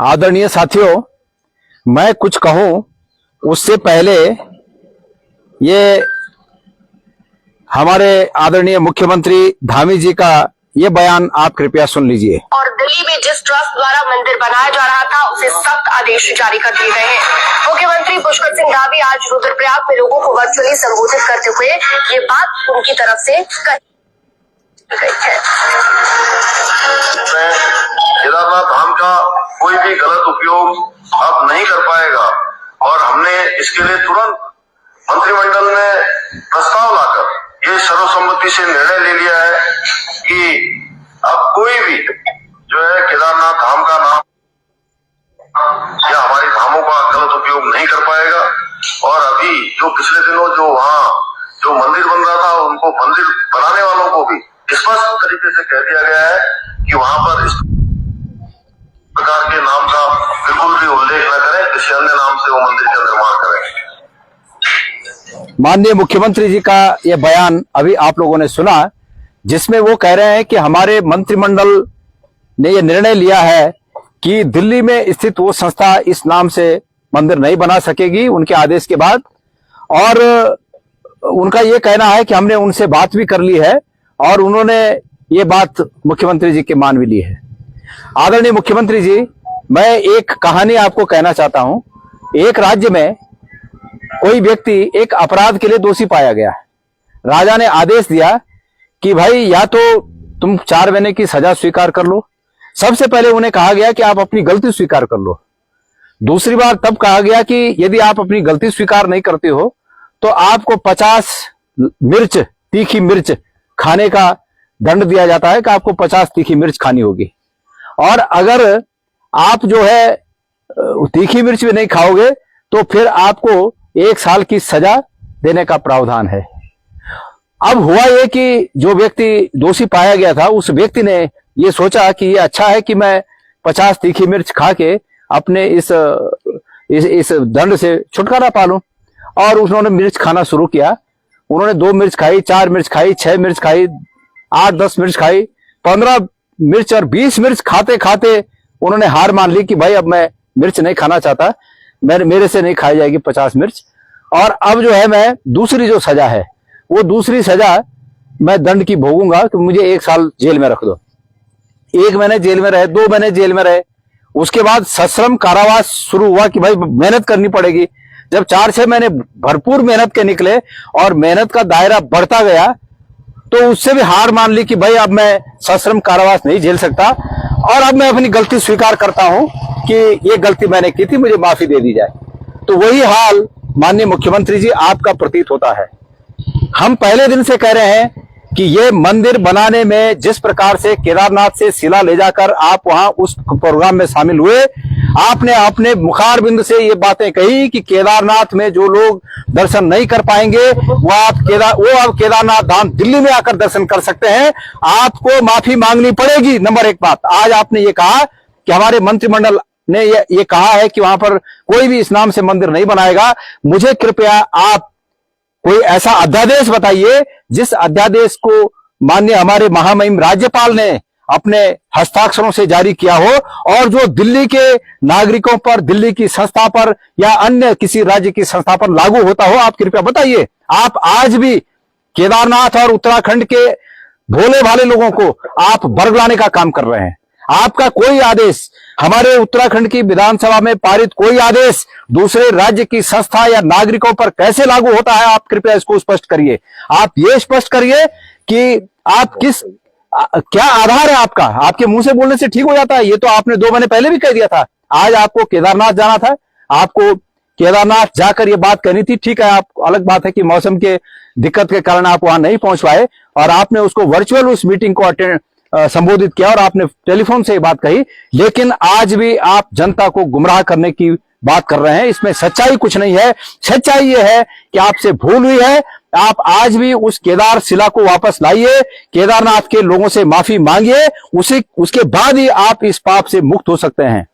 आदरणीय साथियों, मैं कुछ कहूं उससे पहले ये हमारे आदरणीय मुख्यमंत्री धामी जी का ये बयान आप कृपया सुन लीजिए। और दिल्ली में जिस ट्रस्ट द्वारा मंदिर बनाया जा रहा था उसे सख्त आदेश जारी कर दिए गए हैं। मुख्यमंत्री पुष्कर सिंह धामी आज रुद्रप्रयाग में लोगों को वर्चुअली संबोधित करते हुए ये बात उनकी तरफ से कही गई है। केदारनाथ धाम का कोई भी गलत उपयोग अब नहीं कर पाएगा और हमने इसके लिए तुरंत मंत्रिमंडल में प्रस्ताव लाकर ये सर्वसम्मति से निर्णय ले लिया है कि अब कोई भी जो है केदारनाथ धाम का नाम या हमारी धामों का गलत उपयोग नहीं कर पाएगा। और अभी जो पिछले दिनों जो वहाँ जो मंदिर बन रहा था उनको मंदिर बनाने वालों को भी स्पष्ट तरीके से कह दिया गया है कि वहाँ पर इस प्रकार के नाम का बिल्कुल भी उल्लेख न करें, किसी अन्य नाम से वो मंदिर का निर्माण करें। माननीय मुख्यमंत्री जी का यह बयान अभी आप लोगों ने सुना, जिसमें वो कह रहे हैं कि हमारे मंत्रिमंडल ने यह निर्णय लिया है कि दिल्ली में स्थित वो संस्था इस नाम से मंदिर नहीं बना सकेगी उनके आदेश के बाद। और उनका ये कहना है कि हमने उनसे बात भी कर ली है और उन्होंने ये बात मुख्यमंत्री जी की मान भी ली है। आदरणीय मुख्यमंत्री जी, मैं एक कहानी आपको कहना चाहता हूं। एक राज्य में कोई व्यक्ति एक अपराध के लिए दोषी पाया गया। राजा ने आदेश दिया कि भाई या तो तुम 4 महीने की सजा स्वीकार कर लो। सबसे पहले उन्हें कहा गया कि आप अपनी गलती स्वीकार कर लो। दूसरी बार तब कहा गया कि यदि आप अपनी गलती स्वीकार नहीं करते हो तो आपको 50 मिर्च, तीखी मिर्च खाने का दंड दिया जाता है कि आपको 50 तीखी मिर्च खानी होगी। और अगर आप जो है तीखी मिर्च भी नहीं खाओगे तो फिर आपको 1 साल की सजा देने का प्रावधान है। अब हुआ ये कि जो व्यक्ति दोषी पाया गया था उस व्यक्ति ने ये सोचा कि ये अच्छा है कि मैं 50 तीखी मिर्च खा के अपने इस दंड से छुटकारा पा लूं। और उन्होंने मिर्च खाना शुरू किया। उन्होंने 2 मिर्च खाई, 4 मिर्च खाई, 6 मिर्च खाई, 8-10 मिर्च खाई, 15 मिर्च और 20 मिर्च खाते खाते उन्होंने हार मान ली कि भाई अब मैं मिर्च नहीं खाना चाहता, मेरे से नहीं खाई जाएगी 50 मिर्च। और अब जो है मैं दूसरी जो सजा है वो दूसरी सजा मैं दंड की भोगूंगा कि मुझे 1 साल जेल में रख दो। 1 महीने जेल में रहे, 2 महीने जेल में रहे। उसके बाद सश्रम कारावास शुरू हुआ कि भाई मेहनत करनी पड़ेगी। जब 4-6 महीने भरपूर मेहनत के निकले और मेहनत का दायरा बढ़ता गया तो उससे भी हार मान ली कि भाई अब मैं सश्रम कारावास नहीं झेल सकता और अब मैं अपनी गलती स्वीकार करता हूं कि ये गलती मैंने की थी, मुझे माफी दे दी जाए। तो वही हाल माननीय मुख्यमंत्री जी आपका प्रतीत होता है। हम पहले दिन से कह रहे हैं कि ये मंदिर बनाने में जिस प्रकार से केदारनाथ से शिला ले जाकर आप वहां उस प्रोग्राम में शामिल हुए, आपने अपने मुखारबिंद से ये बातें कही कि केदारनाथ में जो लोग दर्शन नहीं कर पाएंगे वो अब केदारनाथ धाम दिल्ली में आकर दर्शन कर सकते हैं। आपको माफी मांगनी पड़ेगी। नंबर 1 बात, आज आपने ये कहा कि हमारे मंत्रिमंडल ने ये कहा है कि वहां पर कोई भी इस नाम से मंदिर नहीं बनाएगा। मुझे कृपया आप कोई ऐसा अध्यादेश बताइए जिस अध्यादेश को माननीय हमारे महामहिम राज्यपाल ने अपने हस्ताक्षरों से जारी किया हो और जो दिल्ली के नागरिकों पर, दिल्ली की संस्था पर या अन्य किसी राज्य की संस्था पर लागू होता हो। आप कृपया बताइए। आप आज भी केदारनाथ और उत्तराखंड के भोले भाले लोगों को आप बरगलाने का काम कर रहे हैं। आपका कोई आदेश, हमारे उत्तराखंड की विधानसभा में पारित कोई आदेश दूसरे राज्य की संस्था या नागरिकों पर कैसे लागू होता है, आप कृपया इसको स्पष्ट करिए। आप ये स्पष्ट करिए कि आप क्या आधार है आपका। आपके मुंह से बोलने से ठीक हो जाता है। ये तो आपने 2 महीने पहले भी कह दिया था। आज आपको केदारनाथ जाना था, आपको केदारनाथ जाकर ये बात कहनी थी। ठीक है, आप अलग बात है कि मौसम के दिक्कत के कारण आप वहां नहीं पहुंच पाए और आपने उसको वर्चुअल उस मीटिंग को संबोधित किया और आपने टेलीफोन से ये बात कही। लेकिन आज भी आप जनता को गुमराह करने की बात कर रहे हैं। इसमें सच्चाई कुछ नहीं है। सच्चाई ये है कि आपसे भूल हुई है। आप आज भी उस केदार शिला को वापस लाइए, केदारनाथ के लोगों से माफी मांगिए, उसके बाद ही आप इस पाप से मुक्त हो सकते हैं।